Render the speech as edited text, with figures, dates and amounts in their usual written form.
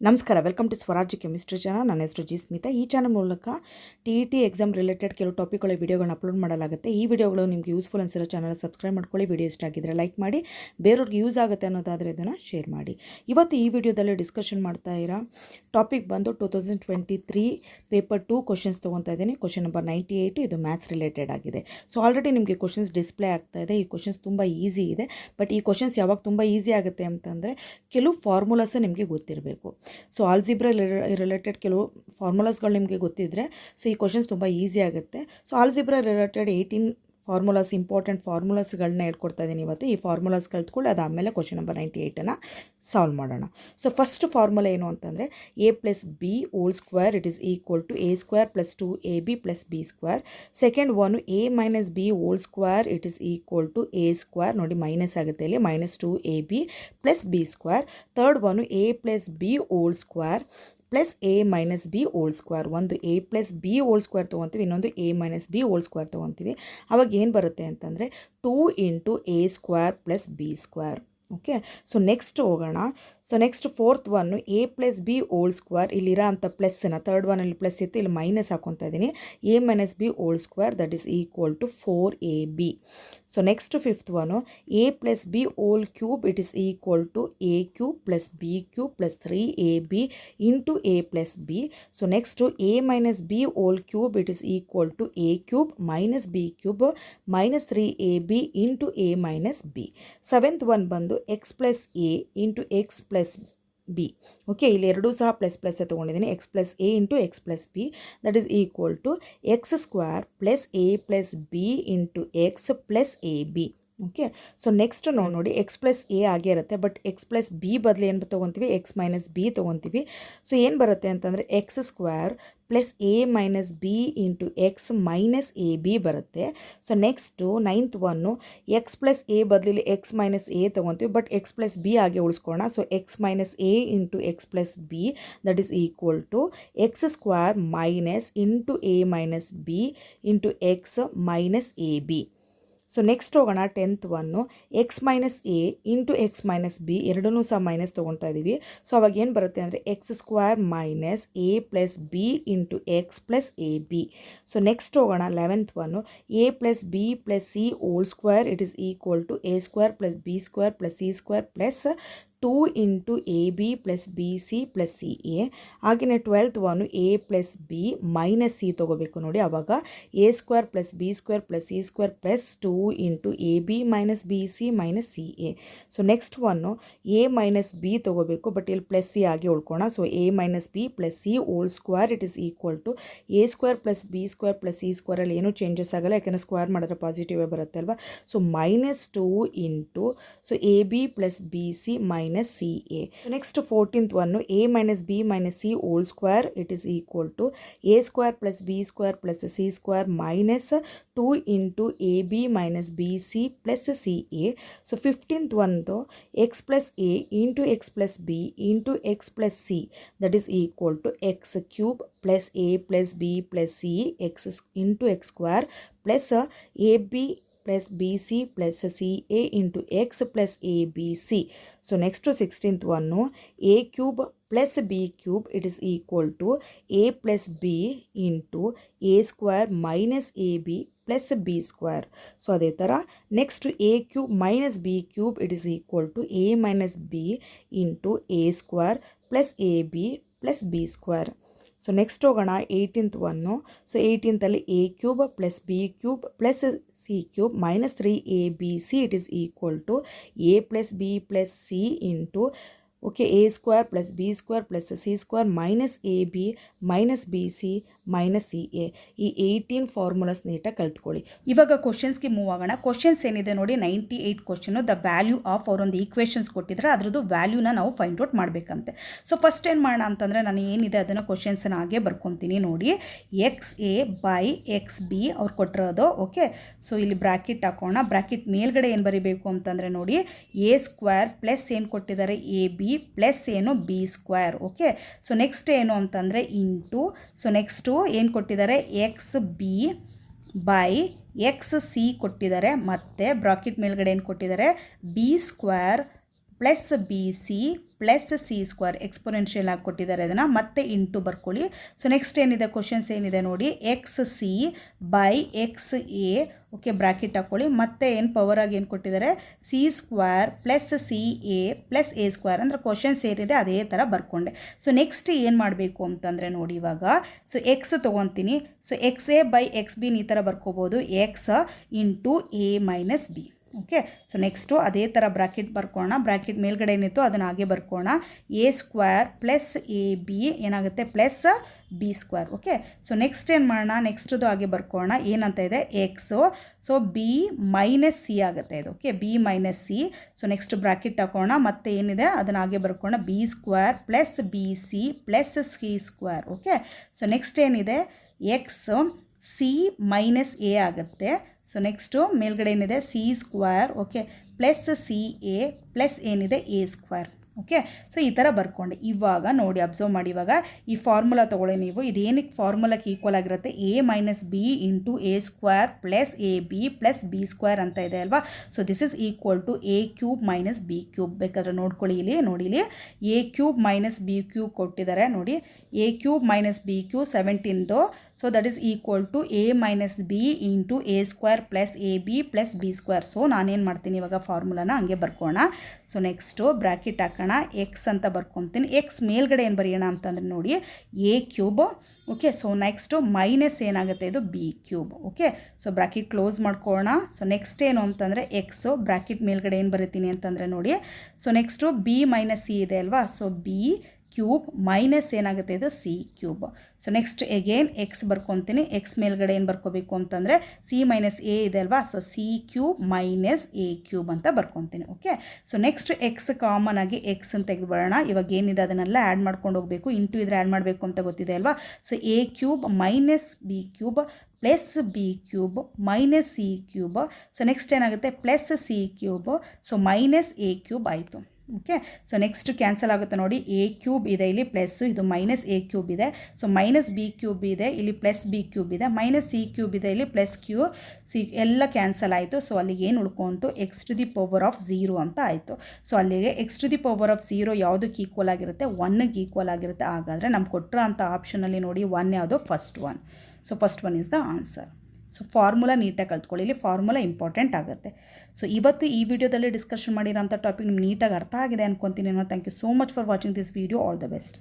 ನಮಸ್ಕಾರ, welcome to ಸ್ವರಾಜ್ಯ chemistry channel. ನನ್ನ ಹೆಸರು ಜಿ ಸ್ಮಿತಾ. ಈ ಚಾನಲ್ ಮೂಲಕ ಟಿ ಎಕ್ಸಾಮ್ ರಿಲೇಟೆಡ್ ಕೆಲವು ಟಾಪಿಕ್ಗಳ ವಿಡಿಯೋಗಳನ್ನ ಅಪ್ಲೋಡ್ ಮಾಡಲಾಗುತ್ತೆ. ಈ ವಿಡಿಯೋಗಳು ನಿಮಗೆ ಯೂಸ್ಫುಲ್ ಅನಿಸಿರೋ ಚಾನಲ್ ಸಬ್ಸ್ಕ್ರೈಬ್ ಮಾಡ್ಕೊಳ್ಳಿ. ವಿಡಿಯೋ ಇಷ್ಟ ಆಗಿದ್ದರೆ ಲೈಕ್ ಮಾಡಿ, ಬೇರೆಯವ್ರಿಗೆ ಯೂಸ್ ಆಗುತ್ತೆ ಅನ್ನೋದಾದರೆ ಇದನ್ನು ಶೇರ್ ಮಾಡಿ. ಇವತ್ತು ಈ ವಿಡಿಯೋದಲ್ಲಿ ಡಿಸ್ಕಷನ್ ಮಾಡ್ತಾ ಇರೋ ಟಾಪಿಕ್ ಬಂದು 2023 ಪೇಪರ್ 2 ಕ್ವಶನ್ಸ್ ತೊಗೊತಾ ಇದ್ದೀನಿ. ಕ್ವಶನ್ ನಂಬರ್ 98 ಇದು ಮ್ಯಾಥ್ಸ್ ರಿಲೇಟೆಡ್ ಆಗಿದೆ. ಸೊ ಆಲ್ರೆಡಿ ನಿಮಗೆ ಕ್ವಶನ್ಸ್ ಡಿಸ್ಪ್ಲೇ ಆಗ್ತಾ ಇದೆ. ಈ ಕ್ವಶನ್ಸ್ ತುಂಬ ಈಸಿ ಇದೆ. ಬಟ್ ಈ ಕ್ವಶನ್ಸ್ ಯಾವಾಗ ತುಂಬ ಈಸಿ ಆಗುತ್ತೆ ಅಂತಂದರೆ ಕೆಲವು ಫಾರ್ಮುಲಾಸ್ ನಿಮಗೆ ಗೊತ್ತಿರಬೇಕು. ಸೊ ಆಲ್ಜಿಬ್ರಾ ರಿಲೇಟೆಡ್ ಕೆಲವು ಫಾರ್ಮುಲಾಸ್ಗಳು ನಿಮಗೆ ಗೊತ್ತಿದ್ದರೆ ಸೊ ಈ ಕ್ವಶನ್ಸ್ ತುಂಬ ಈಸಿ ಆಗುತ್ತೆ. So algebra related 18 formulas, important ಫಾರ್ಮುಲಾಸ್ಗಳನ್ನ ಹೇಳ್ಕೊಡ್ತಾ ಇದ್ದೀನಿ ಇವತ್ತು. ಈ ಫಾರ್ಮುಲಾಸ್ ಕಲ್ತ್ಕೊಳ್ಳಿ, ಅದಾದಮೇಲೆ ಕ್ವಶನ್ ನಂಬರ್ 98 ಸಾಲ್ವ್ ಮಾಡೋಣ. ಸೊ ಫಸ್ಟ್ ಫಾರ್ಮುಲಾ ಏನು ಅಂತಂದರೆ a+b² it is equal to a² + 2ab + b². Second one a-b² it is equal to a², ನೋಡಿ ಮೈನಸ್ ಆಗುತ್ತೆ ಇಲ್ಲಿ, -2ab + b². Third one a+b² plus a-b². ಒಂದು a+b² ತೊಗೊತೀವಿ, ಇನ್ನೊಂದು a-b² ತೊಗೊತೀವಿ. ಅವಾಗ ಏನು ಬರುತ್ತೆ ಅಂತಂದರೆ 2 × a² + b². Okay, so next ಹೋಗೋಣ. So next fourth one a+b² ಇಲ್ಲಿರೋ ಅಂಥ ಪ್ಲಸ್ಸನ್ನು, ಥರ್ಡ್ ಒನ್ನಲ್ಲಿ ಪ್ಲಸ್ ಇತ್ತು, ಇಲ್ಲಿ ಮೈನಸ್ ಹಾಕ್ಕೊತಾ ಇದ್ದೀನಿ. a-b² that is equal to 4ab. So next fifth one a+b³ it is equal to a³ + b³ + 3ab into a+b. So next a-b³ it is equal to a³ - b³ - 3ab into a-b. Seventh one ಬಂದು x + a into x + b. Okay, ಇಲ್ಲಿ ಎರಡೂ ಸಹ plus ತೊಗೊಂಡಿದ್ದೀನಿ. x + a into x + b that is equal to x² + a + b into x + ab. Okay, so next ನೋಡಿ x + a ಆಗೇ ಇರುತ್ತೆ. But x + b ಬದಲು ಏನು ತೊಗೊತೀವಿ, x - b ತೊಗೊತೀವಿ. ಸೊ ಏನು ಬರುತ್ತೆ ಅಂತಂದರೆ x² + a - b into x - ab ಬರುತ್ತೆ. So next ninth one x + a ಬದಲಿಲ್ಲಿ x - a ತೊಗೊತೀವಿ. ಬಟ್ x + b ಆಗಿ ಉಳಿಸ್ಕೊಳ್ಳೋಣ. So x - a into x + b that is equal to x² - into a - b into x - ab. So next ಹೋಗೋಣ tenth one x - a into x - b ಎರಡೂ ಸಹ minus ತೊಗೊತಾ ಇದ್ದೀವಿ. So ಅವಾಗ ಏನು ಬರುತ್ತೆ ಅಂದರೆ x² - a + b into x + ab. So next ಹೋಗೋಣ 11th one a + b + c² it is equal to a² + b² + c² plus 2 into ab + bc + ca. ಹಾಗೆಯೇ 12th one a + b - c ತೊಗೋಬೇಕು. ನೋಡಿ ಆವಾಗ a² + b² + c² plus 2 into ab - bc - ca. So next one a - b ತೊಗೋಬೇಕು. But ಇಲ್ಲಿ plus C ಆಗಿ ಉಳ್ಕೋಣ. So a - b + c² it is equal to a² + b² + c² ಅಲ್ಲಿ ಏನೂ changes ಆಗಲ್ಲ, ಯಾಕೆಂದರೆ ಸ್ಕ್ವೇರ್ ಮಾಡಿದ್ರೆ ಪಾಸಿಟಿವೇ ಬರುತ್ತೆ ಅಲ್ವಾ. So -2 into so ab + bc - ca. Next 14th one a - b - c² it is equal to a² + b² + c² minus 2 into ab - bc + ca. So 15th ಒಂದು x + a into x + b into x + c that is equal to x³ + a + b + c x into x² plus ab + bc + ca into x + abc. So next 16th one a³ + b³ it is equal to a + b into a² - ab + b². So ಅದೇ ಥರ next a³ - b³ it is equal to a - b into a² + ab + b². So next ಹೋಗೋಣ 18th one. So 18th a³ + b³ + c³ - 3abc it is equal to a + b + c into okay a² + b² + c² - ab - bc - ca. ಈ 18 formulas ನೀಟಾಗಿ ಕಲ್ತ್ಕೊಳ್ಳಿ. ಇವಾಗ ಕ್ವಶನ್ಸ್ಗೆ move ಆಗೋಣ. Questions ಏನಿದೆ ನೋಡಿ 98 question. The value of ಅವರೊಂದು equations ಕೊಟ್ಟಿದ್ರೆ ಅದರದ್ದು ವ್ಯಾಲ್ಯೂನ ನಾವು ಫೈಂಡ್ ಔಟ್ ಮಾಡಬೇಕಂತೆ. ಸೊ ಫಸ್ಟ್ ಏನು ಮಾಡೋಣ ಅಂತಂದರೆ ನಾನು ಏನಿದೆ ಅದನ್ನು ಕ್ವಶನ್ಸನ್ನು ಹಾಗೆ ಬರ್ಕೊತೀನಿ. ನೋಡಿ xa/xb ಅವ್ರು ಕೊಟ್ಟಿರೋದು. ಓಕೆ, ಸೊ ಇಲ್ಲಿ ಬ್ರ್ಯಾಕೆಟ್ ಹಾಕೋಣ. ಬ್ರ್ಯಾಕೆಟ್ ಮೇಲ್ಗಡೆ ಏನು ಬರೀಬೇಕು ಅಂತಂದರೆ ನೋಡಿ a² ಪ್ಲಸ್ ಏನು ಕೊಟ್ಟಿದ್ದಾರೆ ab ಪ್ಲಸ್ ಏನು b². ಓಕೆ, ಸೊ ನೆಕ್ಸ್ಟ್ ಏನು ಅಂತಂದರೆ ಇಂಟು, ಸೊ ನೆಕ್ಸ್ಟು ಏನು ಕೊಟ್ಟಿದ್ದಾರೆ xb ಬೈ xc ಕೊಟ್ಟಿದ್ದಾರೆ. ಮತ್ತು ಬ್ರಾಕೆಟ್ ಮೇಲ್ಗಡೆ ಏನು ಕೊಟ್ಟಿದ್ದಾರೆ b² plus B C plus C square exponential ಆಗಿ ಕೊಟ್ಟಿದ್ದಾರೆ, ಅದನ್ನು ಮತ್ತೆ ಇಂಟು ಬರ್ಕೊಳ್ಳಿ. ಸೊ ನೆಕ್ಸ್ಟ್ ಏನಿದೆ ಕ್ವಶನ್ಸ್ ಏನಿದೆ ನೋಡಿ, X C by X A, okay bracket ಹಾಕ್ಕೊಳ್ಳಿ. ಮತ್ತೆ ಏನು ಪವರಾಗಿ ಏನು ಕೊಟ್ಟಿದ್ದಾರೆ, C square plus C A plus A square, ಅಂದರೆ ಕ್ವಶನ್ಸ್ ಏನಿದೆ ಅದೇ ಥರ ಬರ್ಕೊಂಡೆ. ಸೊ ನೆಕ್ಸ್ಟ್ ಏನು ಮಾಡಬೇಕು ಅಂತಂದರೆ ನೋಡಿ, ಇವಾಗ ಸೊ ಎಕ್ಸ್ ತೊಗೊತೀನಿ. So X A by X ಬಿನ ಈ ಥರ ಬರ್ಕೋಬೋದು, X into A minus B. Okay, so next ಅದೇ ಥರ ಬ್ರ್ಯಾಕೆಟ್ ಬರ್ಕೋಣ. ಬ್ರ್ಯಾಕೆಟ್ ಮೇಲ್ಗಡೆ ಏನಿತ್ತು ಅದನ್ನು ಹಾಗೆ ಬರ್ಕೋಣ. A square plus A B ಏನಾಗುತ್ತೆ, plus B square. Okay, so next ಏನು ಮಾಡೋಣ, ನೆಕ್ಸ್ಟದು ಹಾಗೆ ಬರ್ಕೋಣ. ಏನಂತ ಇದೆ, X, so B minus C ಆಗುತ್ತೆ ಇದು. Okay, B minus C. So next bracket ಹಾಕೋಣ. ಮತ್ತೆ ಏನಿದೆ ಅದನ್ನು ಹಾಗೆ ಬರ್ಕೋಣ, B square plus B C plus C square. Okay, so next ಏನಿದೆ, ಎಕ್ಸ್ ಸಿ ಮೈನಸ್ ಎ ಆಗುತ್ತೆ. ಸೊ ನೆಕ್ಸ್ಟು ಮೇಲ್ಗಡೆ ಏನಿದೆ C square, okay plus C A plus ಏನಿದೆ ಎ ಸ್ಕ್ವೇರ್. ಓಕೆ, ಸೊ ಈ ಥರ ಬರ್ಕೊಂಡೆ. ಇವಾಗ ನೋಡಿ ಅಬ್ಸರ್ವ್ ಮಾಡಿ, ಇವಾಗ ಈ ಫಾರ್ಮುಲಾ ತೊಗೊಳ್ಳಿ ನೀವು. ಇದೇನಕ್ಕೆ ಫಾರ್ಮುಲಾಕ್ಕೆ ಈಕ್ವಲ್ ಆಗಿರುತ್ತೆ, A minus B into A square plus A B plus B square ಅಂತ ಇದೆ ಅಲ್ವಾ. So this is equal to A cube minus B cube. ಬೇಕಾದ್ರೆ ನೋಡ್ಕೊಳ್ಳಿ ಇಲ್ಲಿ, ನೋಡಿ ಇಲ್ಲಿ A cube minus B cube ಕೊಟ್ಟಿದ್ದಾರೆ ನೋಡಿ. A cube minus B cube 17. So that is equal to A minus B into A square plus A B plus B square. So ನಾನೇನು ಮಾಡ್ತೀನಿ ಇವಾಗ ಫಾರ್ಮುಲಾನ ಹಂಗೆ ಬರ್ಕೋಣ. ಸೊ ನೆಕ್ಸ್ಟು ಬ್ರ್ಯಾಕೆಟ್ ಹಾಕೋಣ, X ಅಂತ ಬರ್ಕೊತೀನಿ. ಎಕ್ಸ್ ಮೇಲ್ಗಡೆ ಏನು ಬರೆಯೋಣ ಅಂತಂದರೆ ನೋಡಿ, A cube. Okay, so next minus ಏನಾಗುತ್ತೆ, ಇದು B cube. Okay, so bracket close ಮಾಡ್ಕೊಳ್ಳೋಣ. ಸೊ ನೆಕ್ಸ್ಟ್ ಏನು ಅಂತಂದರೆ ಎಕ್ಸು, ಬ್ರ್ಯಾಕೆಟ್ ಮೇಲ್ಗಡೆ ಏನು ಬರೀತೀನಿ ಅಂತಂದರೆ ನೋಡಿ, so next B minus C ಇದೆ ಅಲ್ವಾ. ಸೊ ಬಿ ಕ್ಯೂಬ್ ಮೈನಸ್ ಏನಾಗುತ್ತೆ, ಇದು C cube. So next again X ಬರ್ಕೊತೀನಿ. ಎಕ್ಸ್ ಮೇಲ್ಗಡೆ ಏನು ಬರ್ಕೋಬೇಕು ಅಂತಂದರೆ ಸಿ ಮೈನಸ್ ಎ ಇದೆ ಅಲ್ವಾ. So c cube minus A cube ಅಂತ ಬರ್ಕೊತೀನಿ. Okay, so next x common ಆಗಿ ಎಕ್ಸ್ ಅಂತ ತೆಗೆದುಬಿಡೋಣ. ಇವಾಗ ಏನಿದೆ ಅದನ್ನೆಲ್ಲ ಆ್ಯಡ್ ಮಾಡ್ಕೊಂಡು ಹೋಗಬೇಕು. ಇಂಟು ಇದ್ರೆ ಆ್ಯಡ್ ಮಾಡಬೇಕು ಅಂತ ಗೊತ್ತಿದೆ ಅಲ್ವಾ. So A cube minus B cube plus B cube minus C cube. So next ಏನಾಗುತ್ತೆ, plus C cube, so minus A cube ಆಯಿತು. ಓಕೆ, ಸೊ ನೆಕ್ಸ್ಟ್ ಕ್ಯಾನ್ಸಲ್ ಆಗುತ್ತೆ ನೋಡಿ. ಎ ಕ್ಯೂಬ್ ಇದೆ ಇಲ್ಲಿ ಪ್ಲಸ್, ಇದು ಮೈನಸ್ ಎ ಕ್ಯೂಬ್ ಇದೆ. So minus B cube ಇದೆ ಇಲ್ಲಿ, ಪ್ಲಸ್ ಬಿ ಕ್ಯೂಬ್ ಇದೆ. ಮೈನಸ್ ಸಿ ಕ್ಯೂಬ್ ಇದೆ ಇಲ್ಲಿ, ಪ್ಲಸ್ ಕ್ಯೂ ಸಿ ಎಲ್ಲ ಕ್ಯಾನ್ಸಲ್ ಆಯಿತು. ಸೊ ಅಲ್ಲಿಗೆ ಏನು ಉಳ್ಕೊಂತು, X to the power of 0 ಅಂತ ಆಯಿತು. ಸೊ ಅಲ್ಲಿಗೆ X to the power of 0 ಯಾವುದಕ್ಕೆ ಈಕ್ವಲ್ ಆಗಿರುತ್ತೆ, 1ಗೆ ಈಕ್ವಲ್ ಆಗಿರುತ್ತೆ. ಹಾಗಾದರೆ ನಮ್ಗೆ ಕೊಟ್ಟರೋ ಅಂಥ ಆಪ್ಷನಲ್ಲಿ ನೋಡಿ 1 ಯಾವುದು, first one. So first one is the answer. So formula ನೀಟಾಗಿ ಕಲ್ತ್ಕೊಳ್ಳಿ, ಇಲ್ಲಿ ಫಾರ್ಮುಲಾ ಇಂಪಾರ್ಟೆಂಟ್ ಆಗುತ್ತೆ. ಸೊ ಇವತ್ತು ಈ ವಿಡಿಯೋದಲ್ಲಿ ಡಿಸ್ಕಷನ್ ಮಾಡಿರೋಂಥ ಟಾಪಿಕ್ ನಿಮ್ಗೆ ನೀಟಾಗಿ ಅರ್ಥ ಆಗಿದೆ ಅನ್ಕೊತೀನಿ. Thank you so much for watching this video. All the best.